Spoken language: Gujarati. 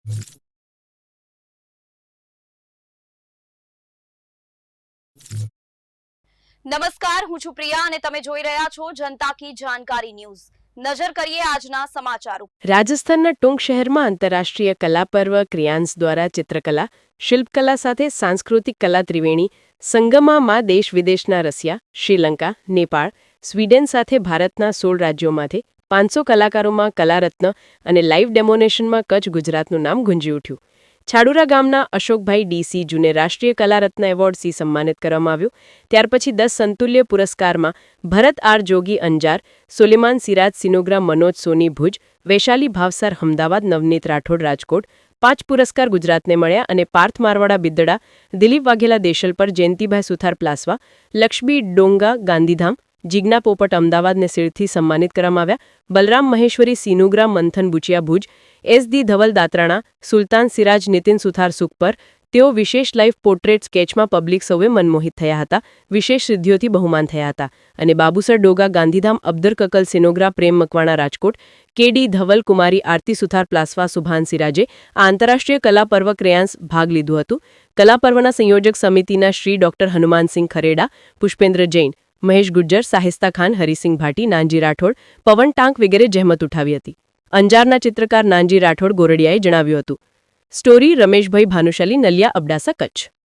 નમસ્કાર, હું છું પ્રિયા અને તમે જોઈ રહ્યા છો જનતા કી જાણકારી ન્યૂઝ। નજર કરીએ આજના સમાચારો। રાજસ્થાનના ટોંક શહેરમાં આંતરરાષ્ટ્રીય કલા પર્વ ક્રિયાન્સ દ્વારા ચિત્રકલા, શિલ્પકલા સાથે સાંસ્કૃતિક કલા ત્રિવેણી સંગમમાં દેશ વિદેશના રશિયા, શ્રીલંકા, નેપાળ, સ્વીડન સાથે ભારતના 16 રાજ્યોમાંથી 500 કલાકારોમાં કલારત્ન અને લાઇવ ડેમોનેશનમાં કચ્છ ગુજરાતનું નામ ગુંજી ઉઠ્યું। છાડુરા ગામના અશોકભાઈ ડીસી જૂને રાષ્ટ્રીય કલારત્ન એવોર્ડથી સન્માનિત કરવામાં આવ્યું। ત્યાર પછી 10 સંતુલ્ય પુરસ્કારમાં ભરત આર જોગી અંજાર, સુલેમાન સિરાજ સિનોગ્રા મનોજ સોની ભુજ, વૈશાલી ભાવસાર અમદાવાદ, નવનીત રાઠોડ રાજકોટ 5 પુરસ્કાર ગુજરાતને મળ્યા અને પાર્થ મારવાડા બિદ્દડા, દિલીપ વાઘેલા દેશલપર, જયંતિભાઈ સુથાર પ્લાસવા, લક્ષ્મી ડોંગા ગાંધીધામ, જીજ્ઞા પોપટ અમદાવાદને સિરથી સન્માનિત કરવામાં આવ્યા। બલરામ મહેશ્વરી સિનુગ્રા મંથન બુચિયા ભુજ, એસડી ધવલ દાત્રાણા, સુલતાન સિરાજ નીતિન સુથાર સુખપર તેઓ વિશેષ લાઇવ પોર્ટ્રેટ સ્કેચમાં પબ્લિક સૌએ મનમોહિત થયા હતા, વિશેષ સિદ્ધિઓથી બહુમાન થયા હતા। અને બાબુસર ડોગા ગાંધીધામ, અબ્દર કકલ સિનોગ્રા પ્રેમ મકવાણા રાજકોટ, કેડી ધવલ કુમારી આરતી સુથાર પ્લાસવા સુભાન સિરાજે આ આંતરરાષ્ટ્રીય કલા પર્વ ક્રેયાન્સ ભાગ લીધું હતું। કલા પર્વના સંયોજક સમિતિના શ્રી ડોક્ટર હનુમાનસિંહ ખરેડા, પુષ્પેન્દ્ર જૈન, મહેશ ગુજ્જર, સાહિસ્તા ખાન, હરિસિંહ ભાટી, નાનજી રાઠોડ, પવન ટાંક વગેરે જહેમત ઉઠાવી હતી। અંજારના ચિત્રકાર નાનજી રાઠોડ ગોરડિયાએ જણાવ્યું હતું। સ્ટોરી રમેશભાઈ ભાનુશાલી, નલિયા, અબડાસા, કચ્છ।